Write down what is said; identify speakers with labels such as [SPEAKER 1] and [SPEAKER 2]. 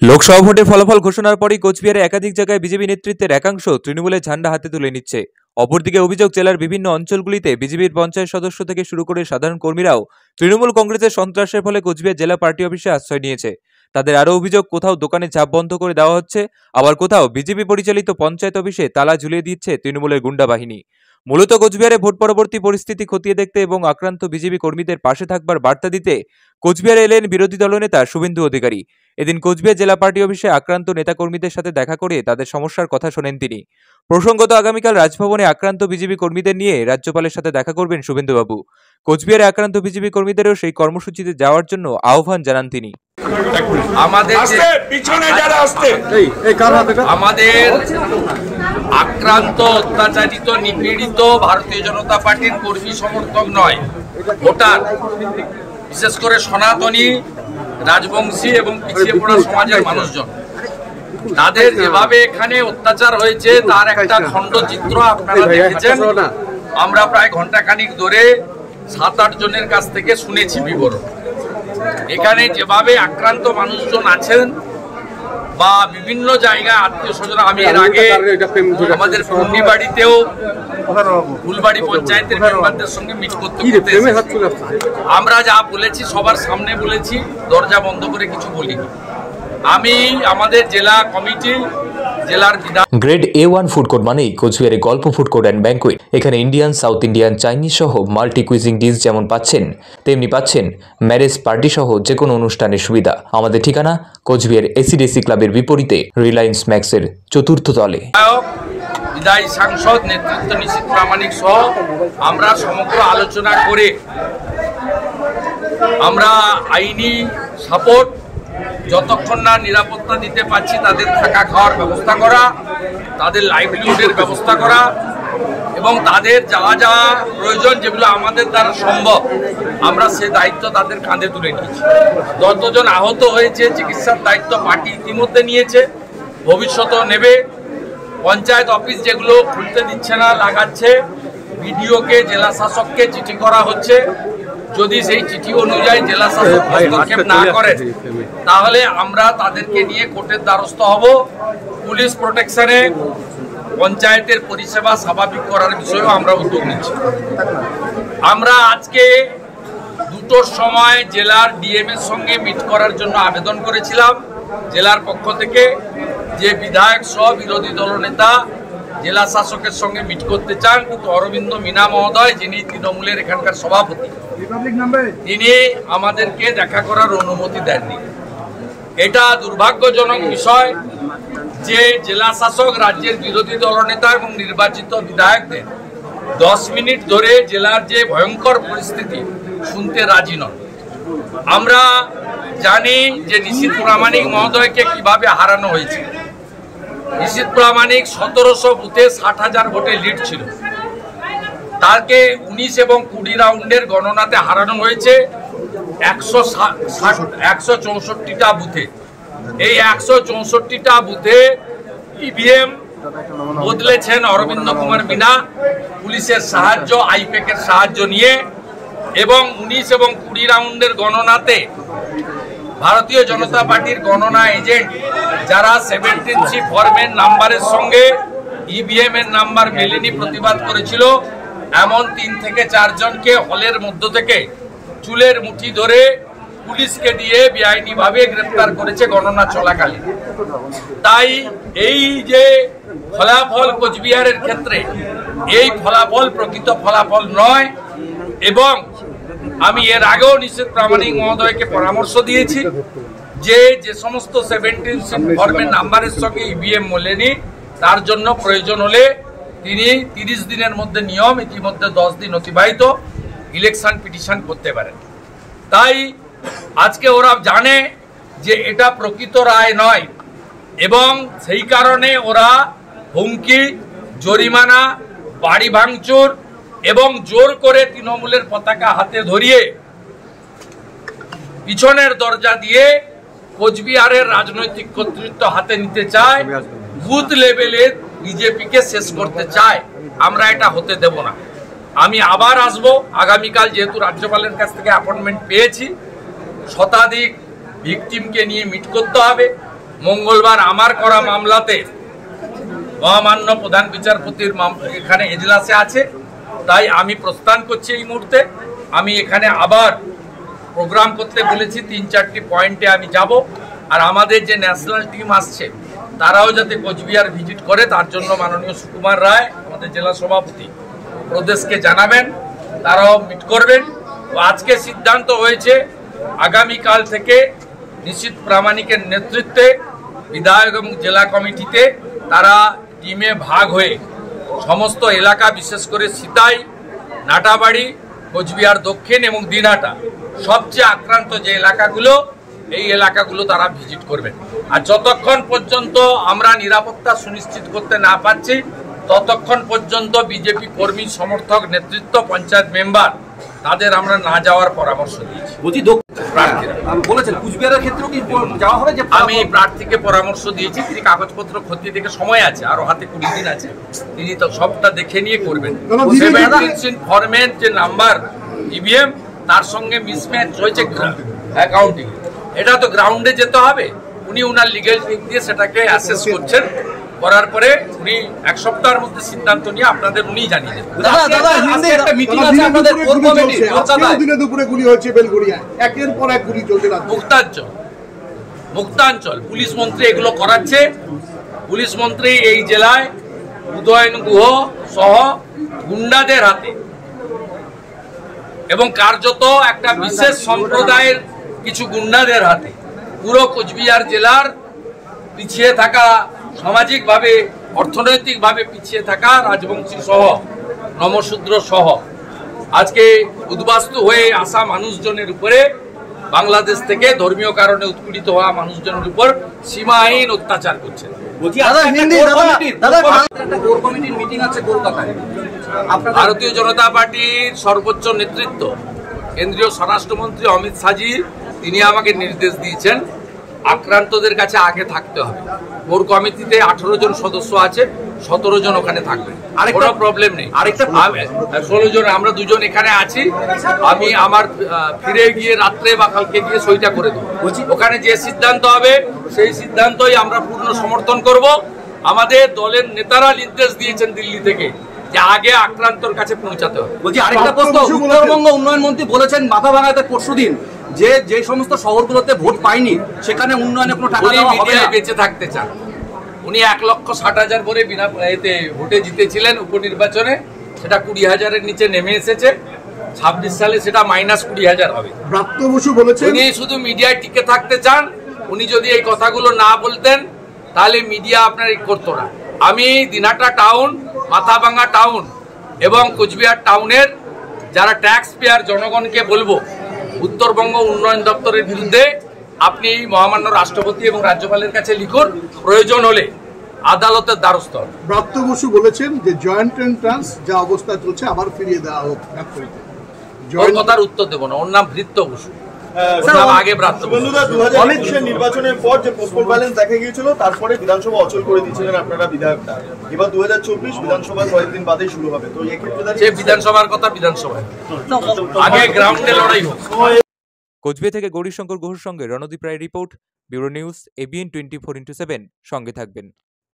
[SPEAKER 1] লোকসভা ভোটের ফলাফল ঘোষণার পরই কোচবিহারে একাধিক জায়গায় বিজেপি নেতৃত্বের একাংশ তৃণমূলের ঝান্ডা হাতে তুলে নিচ্ছে। অপরদিকে অভিযোগ, জেলার বিভিন্ন অঞ্চলগুলিতে বিজেপির পঞ্চায়েত সদস্য থেকে শুরু করে সাধারণ কর্মীরাও তৃণমূল কংগ্রেসের সন্ত্রাসের ফলে কোচবিহার জেলা পার্টি অফিসে আশ্রয় নিয়েছে। তাদের আরও অভিযোগ, কোথাও দোকানে চাপ বন্ধ করে দেওয়া হচ্ছে, আবার কোথাও বিজেপি পরিচালিত পঞ্চায়েত অফিসে তালা ঝুলিয়ে দিচ্ছে তৃণমূলের গুন্ডা বাহিনী। মূলত কোচবিহারে ভোট পরবর্তী পরিস্থিতি খতিয়ে দেখতে এবং আক্রান্ত বিজেপি কর্মীদের পাশে থাকবার বার্তা দিতে কোচবিহারে এলেন বিরোধী দলনেতা শুভেন্দু অধিকারী। এদিন কোচবিহার জেলা পার্টি অফিসে আক্রান্ত নেতাকর্মীদের সাথে দেখা করে তাদের সমস্যার কথা শোনেন তিনি। প্রসঙ্গত, আগামীকাল রাজভবনে আক্রান্ত বিজেপি কর্মীদের নিয়ে রাজ্যপালের সাথে দেখা করবেন শুভেন্দুবাবু। কোচবিহারে আক্রান্ত বিজেপি কর্মীদেরও সেই কর্মসূচিতে যাওয়ার জন্য আহ্বান জানান তিনি।
[SPEAKER 2] আমাদের আক্রান্ত, অত্যাচারিত, নিপীড়িত ভারতীয় জনতা পার্টির কর্মী সমর্থক নয়, ভোটার, বিশেষ করে সনাতনী, রাজবংশী এবং পিছিয়ে পড়া সমাজের মানুষজন, তাদের যেভাবে এখানে অত্যাচার হয়েছে তার একটা খণ্ডচিত্র আপনারা দেখেছেন। আমরা প্রায় ঘন্টাখানিক ধরে 7-8 জনের কাছ থেকে শুনেছি বিবরণ। এখানে যেভাবে আক্রান্ত মানুষজন আছেন বা বিভিন্ন জায়গায় আত্মীয় স্বজন, আমি এর আগে আমাদের পূর্ণিবাড়িতেও ফুলবাড়ি পঞ্চায়েতের মেম্বারদের সঙ্গে মিট করতে আমরা যা বলেছি সবার সামনে বলেছি, দরজা বন্ধ করে কিছু বলিনি। আমি আমাদের জেলা কমিটি, জেলার
[SPEAKER 1] গ্রেড A1 ফুড কোর্ট মানেই কোচবিহারে গল্প ফুড কোর্ট অ্যান্ড ব্যাঙ্কুয়েট। এখানে ইন্ডিয়ান, সাউথ ইন্ডিয়ান, চাইনিজ সহ মাল্টি কুইজিং ডিশ যেমন পাচ্ছেন তেমনি পাচ্ছেন ম্যারেজ পার্টি সহ যে কোনো অনুষ্ঠানের সুবিধা। আমাদের ঠিকানা কোচবিহার এসিডিসি ক্লাবের বিপরীতে রিলায়েন্স ম্যাক্সের 4র্থ তলে।
[SPEAKER 2] বিদায়ী সাংসদ নেতৃত্ব নিশীথ প্রামাণিক সহ আমরা সমগ্র আলোচনা করে আমরা আইনি সাপোর্ট, যতক্ষণ না নিরাপত্তা দিতে পারছি তাদের থাকা খাওয়ার ব্যবস্থা করা, তাদের লাইভলিহুডের ব্যবস্থা করা এবং তাদের যা যা প্রয়োজন যেগুলো আমাদের দ্বারা সম্ভব আমরা সে দায়িত্ব তাদের কাঁধে তুলে নিয়েছি। যতজন আহত হয়েছে চিকিৎসার দায়িত্ব পার্টি ইতিমধ্যে নিয়েছে, ভবিষ্যতেও নেবে। পঞ্চায়েত অফিস যেগুলো খুলতে দিচ্ছে না, লাগাচ্ছে, বিডিওকে, জেলা শাসককে চিঠি করা হচ্ছে। যদি সেই চিঠি অনুযায়ী জেলা শাসক হস্তক্ষেপ না করেন তাহলে আমরা তাদেরকে নিয়ে কোর্টের দ্বারস্থ হব। পুলিশ প্রোটেকশনে পঞ্চায়েতের পরিষেবা স্বাভাবিক করার বিষয়েও আমরা উদ্যোগ নিচ্ছি। আমরা আজকে 2টোর সময় জেলার ডিএম এর সঙ্গে মিট করার জন্য আবেদন করেছিলাম জেলার পক্ষ থেকে, যে বিধায়ক সহ বিরোধী দলনেতা জেলা শাসকের সঙ্গে মিট করতে চান, কিন্তু অরবিন্দ মিনা মহোদয়, যিনি তৃণমূলের এখানকার সভাপতি, তিনি আমাদেরকে দেখা করার অনুমতি দেননি। এটা দুর্ভাগ্যজনক বিষয় যে জেলা শাসক রাজ্যের বিরোধী দলনেতা এবং নির্বাচিত বিধায়কদের 10 মিনিট ধরে জেলার যে ভয়ঙ্কর পরিস্থিতি শুনতে রাজি নন। আমরা জানি যে নিশীথ প্রামাণিক মহোদয়কে কিভাবে হারানো হয়েছে। নিশীথ প্রামাণিক 1700 বুথে 60,000 ভোটে লিড ছিল, তাকে 19 এবং 20 রাউন্ডের গণনাতে হারানো হয়েছে 164টা বুথে। এই 164টা বুথে ইভিএম বদলেছেন অরবিন্দ কুমার মিনা পুলিশের সাহায্য, আইপ্যাকের সাহায্য নিয়ে, এবং 19 এবং 20 রাউন্ডের গণনাতে ভারতীয় জনতা পার্টির গণনা এজেন্ট যারা 17C ফর্মের নাম্বারের সঙ্গে ইভিএম এর নাম্বার মেলেনি প্রতিবাদ করেছিল, এমন 3 থেকে 4 জনকে হলের মধ্য থেকে চুলের মুঠি ধরে পুলিশকে দিয়ে বেআইনিভাবে গ্রেফতার করেছে গণনা চলাকালীন। তাই এই যে ফলাফল কোচবিহারের ক্ষেত্রে, এই ফলাফল প্রকৃত ফলাফল নয়। এবং আমি এর আগেও নিশীথ প্রামাণিক মহোদয়কে পরামর্শ দিয়েছি যে যে সমস্ত 17C ফর্মের নাম্বারের সঙ্গে ইভিএম মেলেনি তার জন্য প্রয়োজন হলে তিনি 30 দিনের মধ্যে, নিয়ম ইতিমধ্যে 10 দিন অতিবাহিত, ইলেকশন পিটিশন করতে পারেন। তাই আজকে ওরা জানে যে এটা প্রকৃত রায় নয় এবং সেই কারণে ওরা হুমকি, জরিমানা, বাড়ি ভাঙচুর এবং জোর করে তৃণমূলের পতাকা হাতে ধরিয়ে পিছনের দরজা দিয়ে কোচবিহারের রাজনৈতিক কর্তৃত্ব হাতে নিতে চায়, বুথ লেভেলে বিজেপিকে শেষ করতে চায়। আমরা এটা হতে দেব না। আমি আবার আসব আগামীকাল, যেহেতু রাজ্যপালের কাছ থেকে অ্যাপয়েন্টমেন্ট পেয়েছি, শতাধিক ভিকটিমকে নিয়ে মিট করতে হবে, মঙ্গলবার আমার করা মামলাতে মহামান্য প্রধান বিচারপতির এখানে এজলাসে আছে, তাই আমি প্রস্থান করছি এই মুহূর্তে। আমি এখানে আবার প্রোগ্রাম করতে বলেছি, 3-4টি পয়েন্টে আমি যাব। আর আমাদের যে ন্যাশনাল টিম আসছে তারাও যাতে কোচবিহার ভিজিট করে, তার জন্য মাননীয় সুকুমার রায় আমাদের জেলা সভাপতি প্রদেশকে জানাবেন, তারাও মিট করবেন। তো আজকে সিদ্ধান্ত হয়েছে আগামীকাল থেকে নিশীথ প্রামাণিকের নেতৃত্বে বিধায়ক এবং জেলা কমিটিতে তারা টিমে ভাগ হয়ে সমস্ত এলাকা, বিশেষ করে সিতাই, নাটাবাড়ি, কোচবিহার দক্ষিণ এবং দিনহাটা সবচেয়ে আক্রান্ত যে এলাকাগুলো, এই এলাকাগুলো তারা ভিজিট করবেন। আর যতক্ষণ পর্যন্ত আমরা নিরাপত্তা সুনিশ্চিত করতে না পারছি ততক্ষণ পর্যন্ত বিজেপি কর্মী, সমর্থক, নেতৃত্ব, পঞ্চায়েত মেম্বার তাদের আমরা না যাওয়ার পরামর্শ দিয়েছি। আমি প্রার্থীকে পরামর্শ দিয়েছি, তিনি কাগজপত্র খতিয়ে দেখে, সময় আছে আরো হাতে 20 দিন আছে, তিনি তো সবটা দেখে নিয়ে করবেন। 17 ফরম্যাট যে নাম্বার ইভিএম তার সঙ্গে মিসম্যাচ হয়েছে অ্যাকাউন্টিং, এটা তো গ্রাউন্ডে যেতে হবে। উনি উনার লিগ্যাল দিক দিয়ে সেটাকে অ্যাসেস করছেন, করার পরে উনি 1 সপ্তাহের মধ্যে সিদ্ধান্ত নিয়ে আপনাদের উনি জানিয়ে দেবেন। মুক্তাঞ্চল পুলিশ মন্ত্রী এগুলো করাচ্ছে। পুলিশ মন্ত্রী এই জেলায় উদয়ন গুহ সহ গুন্ডাদের হাতে এবং কার্যত একটা বিশেষ সম্প্রদায়ের কিছু গুন্ডাদের হাতে পুরো কোচবিহার জেলার পিছিয়ে থাকা, সামাজিকভাবে অর্থনৈতিকভাবে পিছিয়ে থাকা রাজবংশী সহ, নমশূদ্র সহ আজকে উদ্বাস্তু হয়ে আসা মানুষজনের উপরে, বাংলাদেশ থেকে ধর্মীয় কারণে উৎপীড়িত হওয়া মানুষজনের উপর সীমাহীন অত্যাচার করছে। ভারতীয় জনতা পার্টির সর্বোচ্চ নেতৃত্ব, কেন্দ্রীয় স্বরাষ্ট্রমন্ত্রী অমিত শাহজি, তিনি আমাকে নির্দেশ দিয়েছেন আক্রান্তদের কাছে আগে থাকতে হবে। কোর কমিটিতে 18 জন সদস্য আছে, 17 জন ওখানে থাকবে, কোনো প্রবলেম নেই। 16 জন, আমরা 2 জন এখানে আছি। আমি আমার ফিরে গিয়ে রাত্রে বা কালকে গিয়ে সইটা করে দেবো। ওখানে যে সিদ্ধান্ত হবে সেই সিদ্ধান্তই আমরা পূর্ণ সমর্থন করব। আমাদের দলের নেতারা নির্দেশ দিয়েছেন দিল্লি থেকে যে আগে আক্রান্তর কাছে পৌঁছাতে হবে।
[SPEAKER 3] বলছি আরেকটা প্রশ্ন, উত্তরবঙ্গ উন্নয়ন মন্ত্রী বলেছেন মাথাভাঙাতে পরশুদিন যে সমস্ত শহরগুলোতে ভোট পায়নি সেখানে উন্নয়নে কোনো টাকা দেওয়া হবে না।
[SPEAKER 2] বেঁচে থাকতে চান। উনি 1,60,000 করে বিনা ভোটে জিতেছিলেন উপনির্বাচনে, সেটা 20,000-এর নিচে নেমে এসেছে। 26 সালে সেটা -20,000 হবে।
[SPEAKER 4] ব্রাত্য বসু বলেছেন
[SPEAKER 2] উনি শুধু মিডিয়ায় টিকে থাকতে চান। উনি যদি এই কথাগুলো না বলতেন তাহলে মিডিয়া আপনার করতো না। আমি দিনহাটা টাউন, মাথাভাঙা টাউন এবং কোচবিহার টাউনের যারা ট্যাক্স পেয়ার জনগণকে বলবো, উত্তরবঙ্গ উন্নয়ন দপ্তরের বিরুদ্ধে আপনি মহামান্য রাষ্ট্রপতি এবং রাজ্যপালের কাছে লিখুন, প্রয়োজন হলে আদালতের দ্বারস্থ হন।
[SPEAKER 4] ব্রাত্য বসু বলেছেন যে জয়েন্ট এন্ট্রান্স যা অবস্থা চলছে আবার ফিরিয়ে দেওয়া হোক।
[SPEAKER 2] ওর কথার উত্তর দেবো না, ওর নাম ভৃত্য বসু। আগে
[SPEAKER 5] নির্বাচনের পর যে পোস্টাল ব্যালেন্স দেখা গিয়েছিল, তারপরে বিধানসভা অচল করে দিয়েছিলেন আপনারা বিধায়করা। এবার 2024 বিধানসভা কয়েকদিন বাদেই শুরু হবে, তো এক্ষেত্রে
[SPEAKER 2] বিধানসভার কথা বিধানসভায়, আগে গ্রাউন্ডে লড়াই হোক।
[SPEAKER 1] কোচবিহার থেকে গৌরীশঙ্কর গুহর সঙ্গে Ranadeep Roy report, bureau news, ABN 24x7। সঙ্গে থাকবেন।